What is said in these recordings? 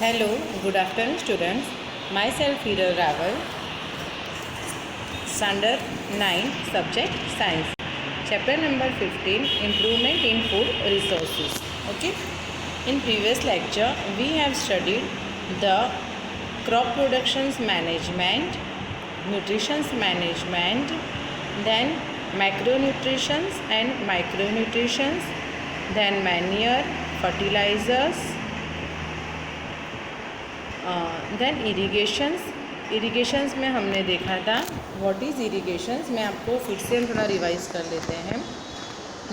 Hello, good afternoon students. Myself Hiral Raval, Standard 9, Subject Science. Chapter number 15, Improvement in Food Resources. Okay. In previous lecture, we have studied the crop productions management, nutrition management, then macronutrients and micronutrients, then manure, fertilizers, then irrigations में हमने देखा था what is इरीगेशंस। मैं आपको फिर से हम थोड़ा रिवाइज कर लेते हैं।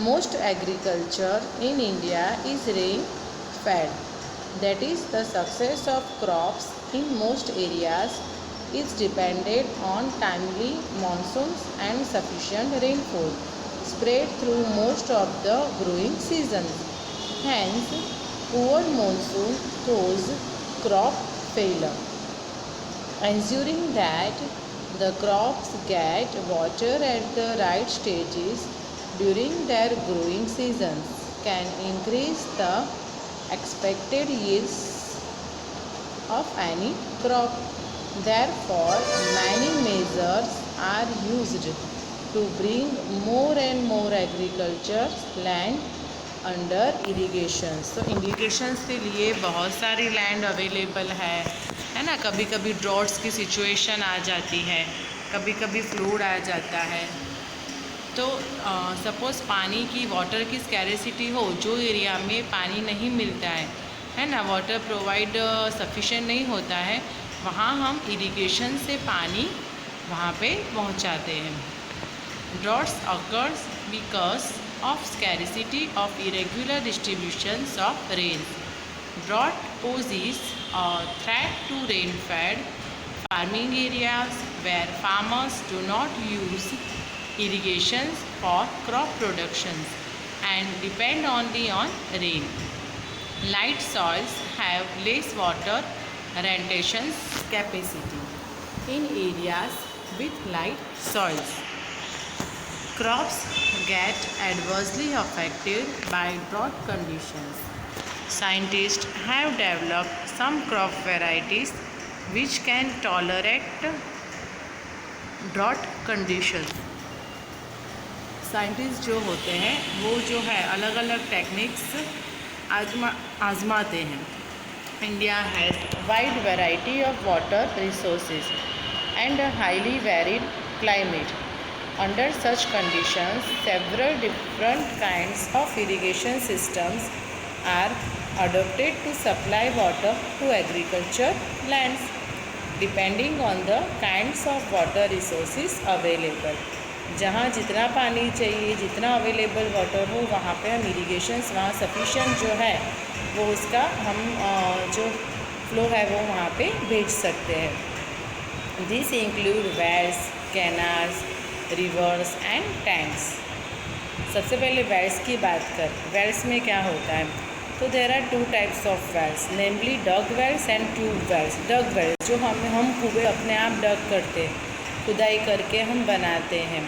Most agriculture in India is rain fade, that is the success of crops in most areas is depended on timely monsoons and sufficient rainfall spread through most of the growing seasons. Hence, poor monsoon cause crop failure. Ensuring that the crops get water at the right stages during their growing seasons can increase the expected yields of any crop. Therefore, many measures are used to bring more and more agriculture land under irrigations. तो irrigations के लिए बहुत सारी land available है ना। कभी कभी droughts की सिचुएशन आ जाती है, कभी कभी फ्लूड आ जाता है। तो सपोज़ पानी की वाटर की स्कैरेसिटी हो, जो एरिया में पानी नहीं मिलता है ना, वाटर प्रोवाइड सफिशिएंट नहीं होता है, वहाँ हम इरीगेशन से पानी वहाँ पे पहुँचाते हैं। Droughts occurs because of scarcity of irregular distributions of rain. Drought poses a threat to rain-fed farming areas where farmers do not use irrigation for crop production and depend only on rain. Light soils have less water retention capacity in areas with light soils. Crops get adversely affected by drought conditions. Scientists have developed some crop varieties which can tolerate drought conditions. Scientist जो होते हैं वो जो है अलग अलग techniques आजमाते हैं। India has wide variety of water resources and a highly varied climate. Under such conditions, several different kinds of irrigation systems are adopted to supply water to agriculture lands, depending on the kinds of water resources available. जहाँ जितना पानी चाहिए, जितना available water हो, वहाँ पे हम इरीगेशंस वहाँ सफिशिएंट जो है वो उसका हम जो फ्लो है वो वहाँ पे भेज सकते हैं। This include wells, canals, rivers and tanks. सबसे पहले वेल्स की बात कर। वेल्स में क्या होता है, तो there are two types of wells, namely dug wells and tube wells. Dug wells जो हम कुएं अपने आप डग करते, खुदाई करके हम बनाते हैं,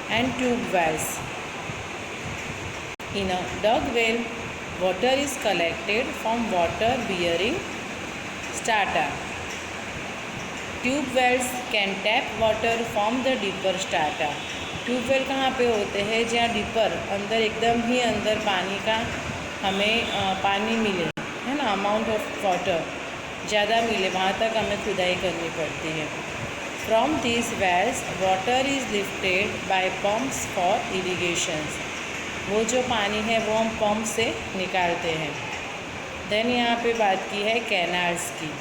and tube wells. In a dug well water is collected from water bearing strata. Tube wells can tap water from the deeper strata. Tube well कहाँ पे होते हैं, जहाँ डीपर अंदर एकदम ही अंदर पानी का हमें पानी मिले, है ना, अमाउंट ऑफ वाटर ज़्यादा मिले, वहाँ तक हमें खुदाई करनी पड़ती है। From this wells water is lifted by pumps for irrigations. वो जो पानी है वो हम पंप से निकालते हैं। देन यहाँ पे बात की है कैनाल्स की.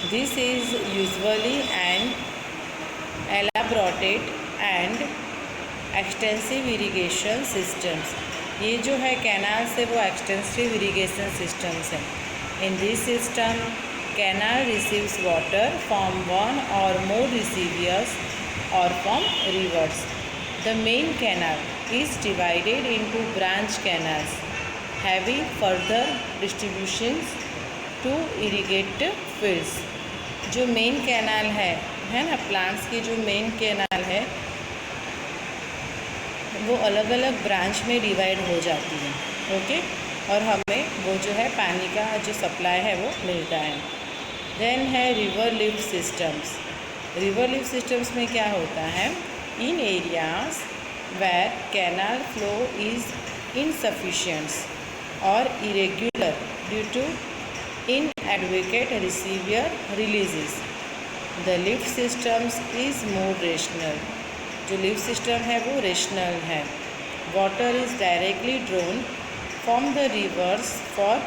This is usually an elaborate and extensive irrigation systems. ये जो है कैनाल से वो एक्सटेंसिव इरीगेशन सिस्टम्स हैं. In this system, canal receives water from one or more recipients or from rivers. The main canal is divided into branch canals, having further distributions to irrigate fields. जो main canal है ना, plants की जो main canal है वो अलग अलग branch में डिवाइड हो जाती है। ओके, और हमें वो जो है पानी का जो सप्लाई है वो मिलता है। देन है river lift systems. River lift systems में क्या होता है, in areas where canal flow is insufficient और irregular due to inadequate receiver releases, the lift systems is more rational। जो लिफ्ट सिस्टम है वो रेशनल है। Water is directly drawn from the rivers for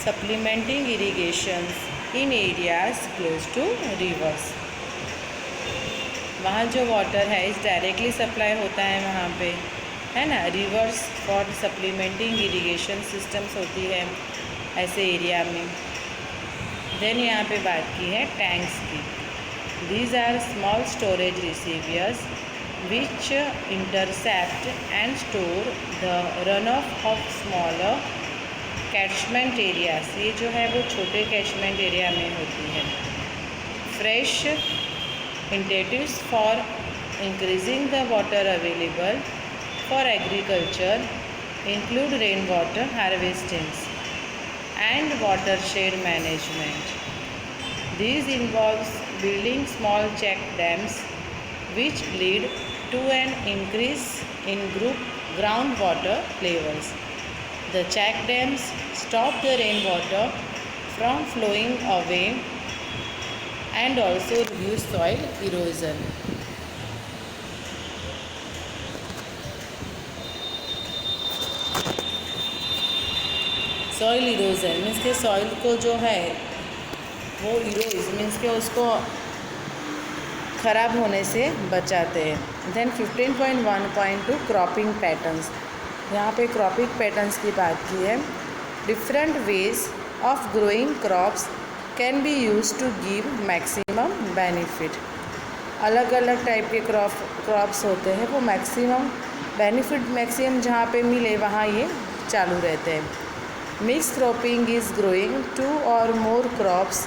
supplementing irrigations in areas close to rivers. वहाँ जो water है इस directly supply होता है वहाँ पे, है ना। Reverse for supplementing irrigation systems होती है ऐसे एरिया में। देन यहाँ पे बात की है टैंक्स की। These are small storage reservoirs which intercept and store the run off smaller catchment areas. ये जो है वो छोटे कैचमेंट एरिया में होती है। Fresh initiatives for increasing the water available for agriculture include rain water harvestings and watershed management. These involves building small check dams which lead to an increase in groundwater levels. The check dams stop the rainwater from flowing away and also reduce soil erosion. Soil erosion means के soil को जो है वो Eros means के उसको ख़राब होने से बचाते हैं। Then 15.1.2 cropping patterns. यहाँ पे क्रॉपिंग पैटर्न्स की बात की है। Different ways of growing crops can be use to give maximum benefit. अलग अलग टाइप के क्रॉप्स होते हैं, वो मैक्सिमम बेनिफिट मैक्सिमम जहाँ पे मिले वहाँ ये चालू रहते हैं। Mixed cropping is growing 2 or more crops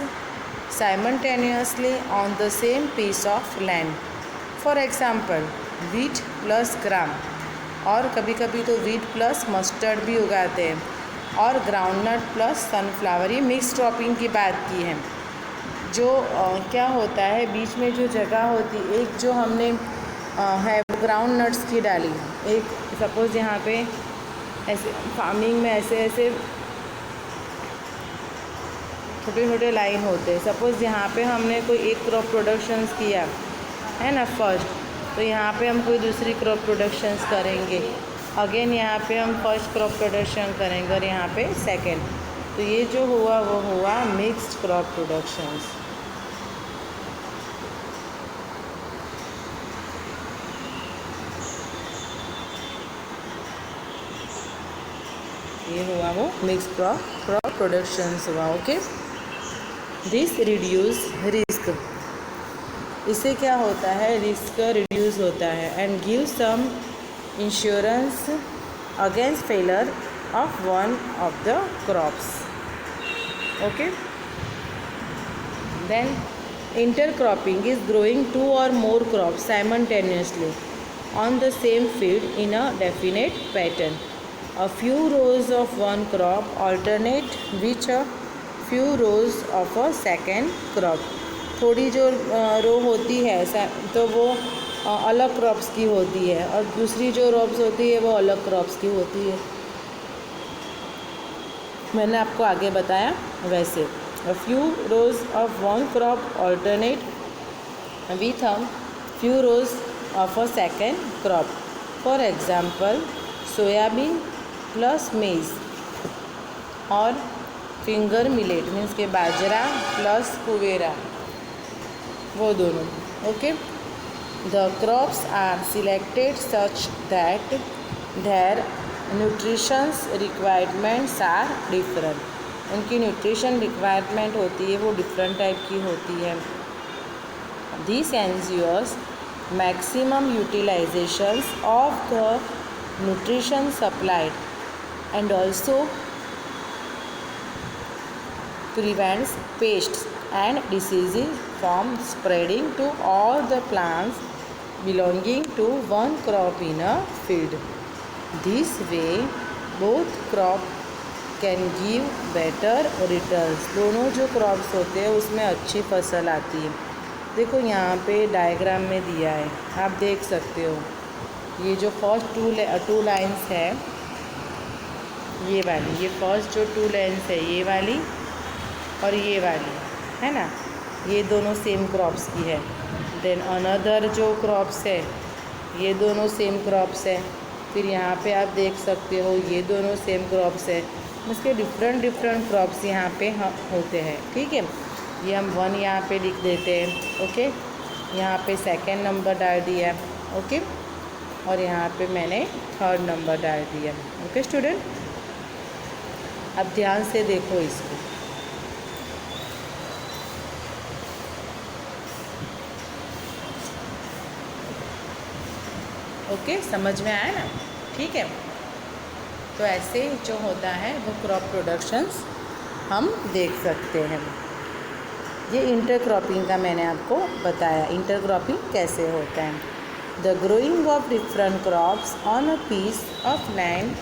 simultaneously on the same piece of land. For example, wheat plus gram, और कभी कभी तो wheat plus mustard भी उगाते हैं, और groundnut plus sunflower। ये मिक्स क्रॉपिंग की बात की है। जो क्या होता है बीच में जो जगह होती, एक जो हमने है ग्राउंड नट्स की डाली, एक सपोज़ यहाँ पे ऐसे फार्मिंग में ऐसे ऐसे छोटे छोटे लाइन होते हैं। सपोज़ यहाँ पे हमने कोई एक क्रॉप प्रोडक्शंस किया है ना फर्स्ट, तो यहाँ पे हम कोई दूसरी क्रॉप प्रोडक्शंस करेंगे, अगेन यहाँ पे हम फर्स्ट क्रॉप प्रोडक्शन करेंगे और यहाँ पे सेकंड। तो ये जो हुआ वो हुआ मिक्स्ड क्रॉप प्रोडक्शंस। ये हुआ वो मिक्स्ड क्रॉप प्रोडक्शंस हुआ। Okay, this reduce risk. इससे क्या होता है, रिस्क रिड्यूस होता है and give some insurance against failure of one of the crops. Okay, then intercropping is growing 2 or more crops simultaneously on the same field in a definite pattern. A few rows of one crop alternate with a few rows of a second crop. थोड़ी जो रो होती है तो वो अलग crops की होती है और दूसरी जो रोज होती है वो अलग क्रॉप्स की होती है। मैंने आपको आगे बताया वैसे। A few rows of one crop alternate with a few rows of a second crop. For example, soybean plus maize और फिंगर मिलेट मीन्स के बाजरा प्लस कुवेरा, वो दोनों। Okay, the crops are selected such that their nutrition requirements are different. उनकी nutrition requirement होती है वो different type की होती है। This ensures maximum utilisations of the nutrition supplied and also prevents pests and diseases from spreading to all the plants belonging to one crop in a field. This way, both crop can give better returns. दोनों जो crops होते हैं उसमें अच्छी फसल आती है। देखो यहाँ पे डायग्राम में दिया है, आप देख सकते हो। ये जो फर्स्ट टू लाइन्स है, ये वाली, ये फर्स्ट जो 2 लाइन्स है ये वाली और ये वाली, है ना, ये दोनों सेम क्रॉप्स की है। देन अनदर जो क्रॉप्स है ये दोनों सेम क्रॉप्स है। फिर यहाँ पे आप देख सकते हो ये दोनों सेम क्रॉप्स है। उसके डिफरेंट क्रॉप्स यहाँ पे होते हैं, ठीक है। ये हम 1 यहाँ पे लिख देते हैं, ओके। यहाँ पे सेकंड नंबर डाल दिया, ओके, और यहाँ पे मैंने 3rd नंबर डाल दिया, ओके स्टूडेंट। अब ध्यान से देखो इसको। ओके, समझ में आया ना, ठीक है। तो ऐसे जो होता है वो क्रॉप प्रोडक्शंस हम देख सकते हैं। ये इंटरक्रॉपिंग का मैंने आपको बताया, इंटरक्रॉपिंग कैसे होता है। The growing of different crops on a piece of land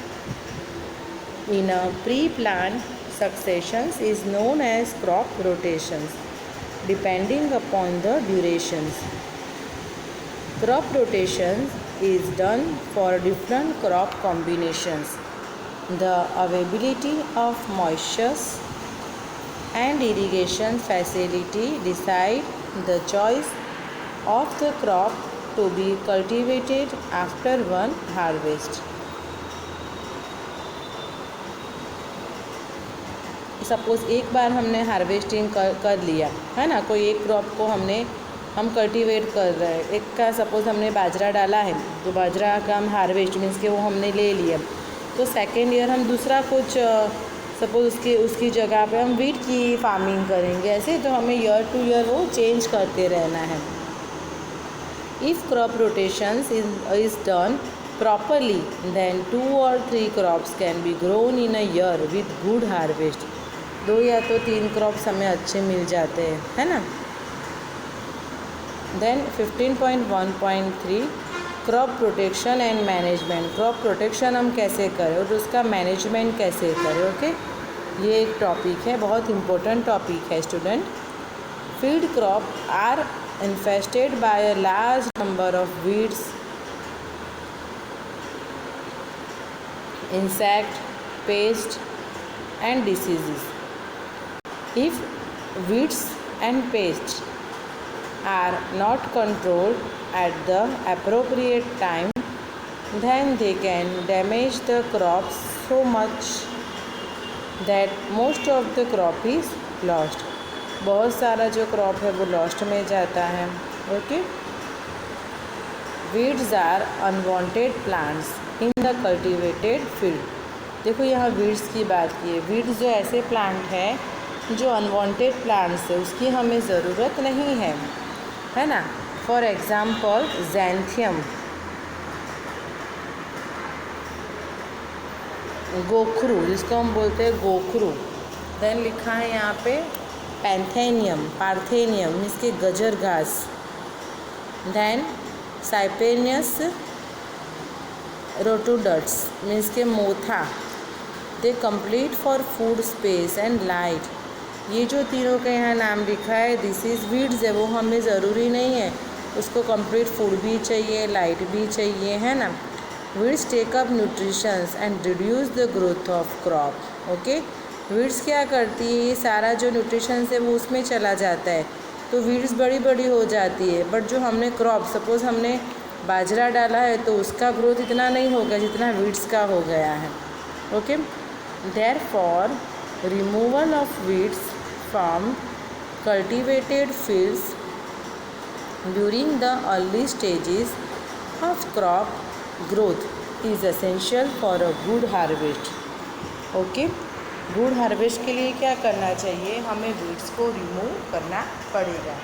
in a pre-planned successions is known as crop rotations, depending upon the durations. Crop rotations is done for different crop combinations. The availability of moisture and irrigation facility decide the choice of the crop to be cultivated after one harvest. Suppose एक बार हमने harvesting कर लिया है ना, कोई एक crop को हम कल्टीवेट कर रहे हैं। एक का सपोज़ हमने बाजरा डाला है, तो बाजरा का हम हार्वेस्ट मीन्स के वो हमने ले लिया। तो सेकेंड ईयर हम दूसरा कुछ सपोज़ उसकी जगह पे हम वीट की फार्मिंग करेंगे। ऐसे तो हमें ईयर टू ईयर वो चेंज करते रहना है। If crop rotations is done properly, then 2 or 3 crops can be grown in a year with good harvest. 2 या तो 3 क्रॉप्स हमें अच्छे मिल जाते हैं, है ना। Then 15.1.3 crop protection and management. Crop protection हम कैसे करें और उसका मैनेजमेंट कैसे करें, ओके। ये एक टॉपिक है, बहुत इम्पोर्टेंट टॉपिक है student. Field crop are infested by a large number of weeds, insect, pest and diseases. If weeds and pests are not controlled at the appropriate time, then they can damage the crops so much that most of the crop is lost. बहुत सारा जो crop है वो lost में जाता है, okay. Weeds are unwanted plants in the cultivated field. देखो यहाँ वीड्स की बात की है। वीड्स जो ऐसे प्लांट है जो अनवांटेड प्लांट्स है, उसकी हमें ज़रूरत नहीं है ना। फॉर एग्ज़ाम्पल ज़ैंथियम, गोखरू जिसको हम बोलते हैं गोखरू। देन लिखा है यहाँ पे पार्थेनियम इसके गजर घास। देन साइपेनियस रोटोडट्स मीन्स के मोथा। They compete for food space and light. ये जो तीनों का यहाँ नाम लिखा है दिस इज़ वीड्स है, वो हमें ज़रूरी नहीं है, उसको कंप्लीट फूड भी चाहिए, लाइट भी चाहिए, है ना। Weeds take up nutritions and reduce the growth of crop, okay. Weeds क्या करती है, ये सारा जो न्यूट्रिशन है वो उसमें चला जाता है, तो वीड्स बड़ी हो जाती है। बट जो हमने क्रॉप सपोज़ हमने बाजरा डाला है तो उसका ग्रोथ इतना नहीं होगा जितना वीड्स का हो गया है, okay. Therefore removal of weeds from cultivated fields during the early stages of crop growth is essential for a good harvest, okay. Good harvest के लिए क्या करना चाहिए, हमें वीड्स को रिमूव करना पड़ेगा।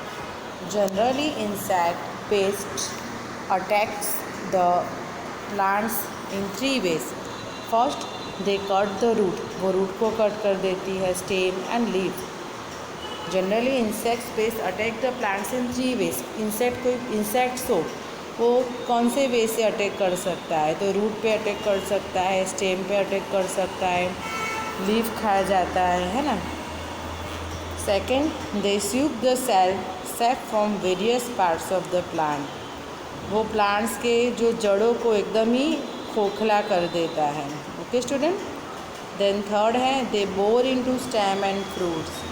Generally insect pest attacks the plants in 3 ways. First, they cut the root, वो रूट को कट कर देती है, stem and leaf. Generally, insects pests attack the plants in 3 ways. कोई इंसेक्ट्स हो वो कौन से वे से अटैक कर सकता है, तो रूट पे अटैक कर सकता है, स्टेम पे अटैक कर सकता है, लीफ खाया जाता है ना। Second, they suck the cell sap from various parts of the plant, वो प्लांट्स के जो जड़ों को एकदम ही खोखला कर देता है। Okay student. देन थर्ड है, they bore into stem and fruits,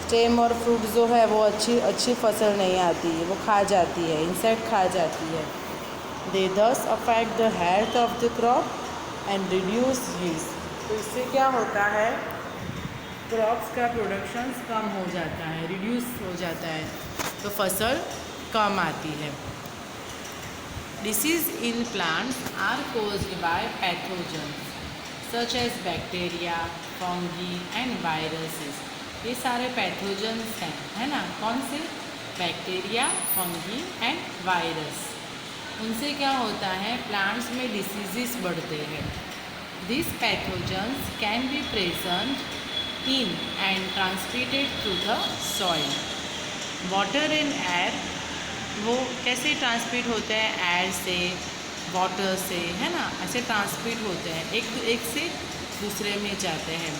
stem और फ्रूट जो है वो अच्छी फसल नहीं आती है, वो खा जाती है, इंसेक्ट खा जाती है। दे दस affect the health of the crop and reduce yields, तो इससे क्या होता है, क्रॉप्स का प्रोडक्शंस कम हो जाता है, रिड्यूस हो जाता है, तो फसल कम आती है। Disease in plants are caused by pathogens such as bacteria, fungi and viruses, ये सारे पैथोजन्स हैं, है ना। कौन से? Bacteria, fungi and virus. उनसे क्या होता है, प्लांट्स में डिसीजेस बढ़ते हैं। This pathogens can be present in and transmitted through the soil, water and air. वो कैसे ट्रांसमिट होते हैं? एयर से, वाटर से, है ना, ऐसे ट्रांसमिट होते हैं, एक से दूसरे में जाते हैं।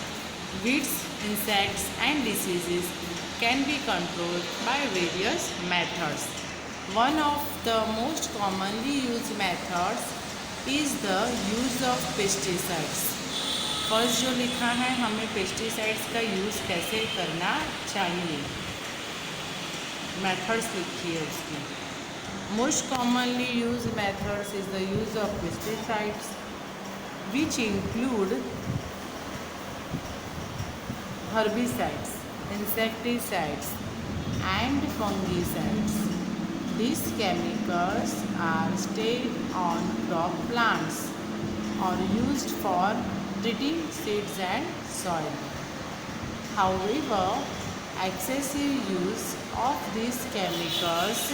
Weeds, insects and diseases can be controlled by various methods. One of the most commonly use methods is the use of pesticides. First जो लिखा है, हमें पेस्टिसाइड्स का यूज़ कैसे करना चाहिए, मेथड्स लिखी है उसकी। Most commonly use methods is the use of pesticides which include herbicides, insecticides and fungicides. These chemicals are sprayed on crop plants or used for treating seeds and soil. However, excessive use of these chemicals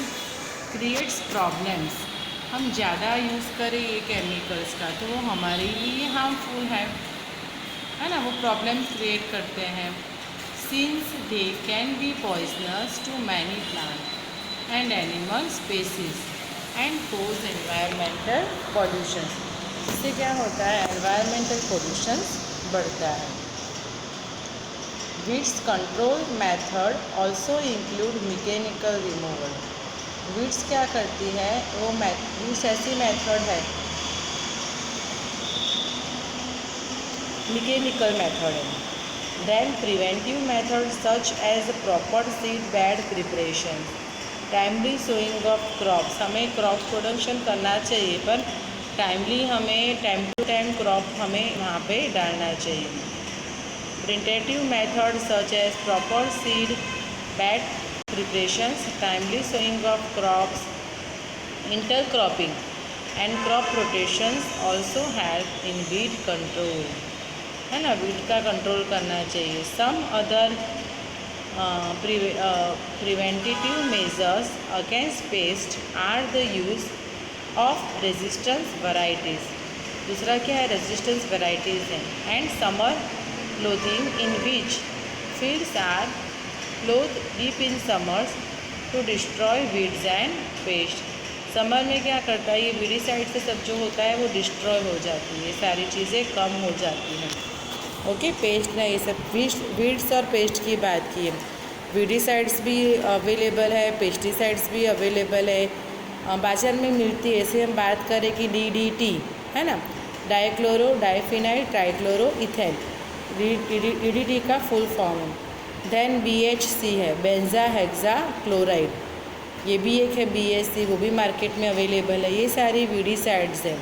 creates problems. हम ज़्यादा use करें ये chemicals का तो वो हमारे लिए harmful है ना, वो प्रॉब्लम क्रिएट करते हैं। Since they can be poisonous to many plant and animal species and cause environmental pollution. इससे क्या होता है, एनवायरमेंटल पॉल्यूशन बढ़ता है। Weeds control method also include mechanical removal. Weeds क्या करती है, वो वीड्स ऐसी मेथड है, मैकेनिकल मेथड है। Then preventive method such as proper seed bed preparation, timely sowing of crops. हमें क्रॉप प्रोडक्शन करना चाहिए पर टाइमली हमें टाइम टू टाइम क्रॉप हमें वहाँ पे डालना चाहिए। Preventive method such as proper seed bed preparations, timely sowing of crops, intercropping and crop rotations also help in weed control, है ना, वीड का कंट्रोल करना चाहिए। Some other preventive measures against pest are the use of resistance varieties. दूसरा क्या है, resistance varieties हैं। And summer clothing in which fields are cloth deep in summers to destroy weeds and pest. Summer में क्या करता है, ये weedicide से सब जो होता है वो डिस्ट्रॉय हो जाती है, सारी चीज़ें कम हो जाती हैं। ओके, पेस्ट ने ये सब वीड्स और पेस्ट की बात की है। वीडिसाइड्स भी अवेलेबल है, पेस्टिसाइड्स भी अवेलेबल है, बाज़ार में मिलती है। ऐसे हम बात करें कि DDT है ना, dichloro diphenyl trichloro ethane, DDT का फुल फॉर्म है। देन BHC है, बेंजा हेक्सा क्लोराइड, ये भी एक है BHC, वो भी मार्केट में अवेलेबल है। ये सारी वीडिसाइड्स हैं।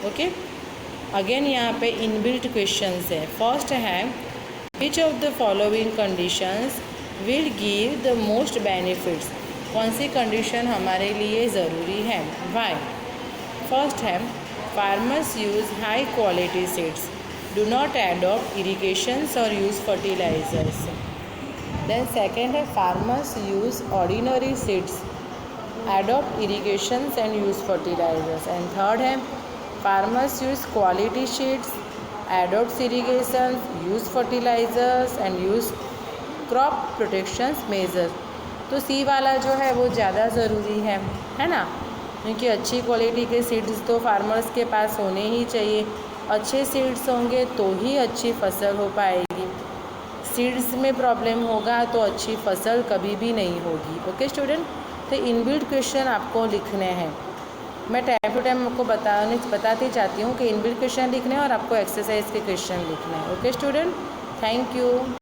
ओके, अगेन यहाँ पे इनबिल्ट क्वेश्चंस है। फर्स्ट है, which of the following conditions will give the most benefits. कौन सी कंडीशन हमारे लिए ज़रूरी है, वाई। फर्स्ट है, farmers use high quality seeds, do not adopt irrigations और यूज़ फर्टिलाइजर्स। देन सेकेंड है, farmers use ordinary seeds, adopt irrigations and use fertilizers. And third है, farmers use quality seeds, adopt irrigation, use fertilizers and use crop protection measures. तो सी वाला जो है वो ज़्यादा ज़रूरी है ना, क्योंकि अच्छी क्वालिटी के सीड्स तो फार्मर्स के पास होने ही चाहिए। अच्छे सीड्स होंगे तो ही अच्छी फसल हो पाएगी। सीड्स में प्रॉब्लम होगा तो अच्छी फसल कभी भी नहीं होगी। ओके स्टूडेंट, तो इनबिल्ट क्वेश्चन आपको लिखने हैं। मैं टाइम टू टाइम आपको बताती जाती हूँ कि इनबिल्ट क्वेश्चन लिखने हैं और आपको एक्सरसाइज के क्वेश्चन लिखने हैं। Okay student, thank you.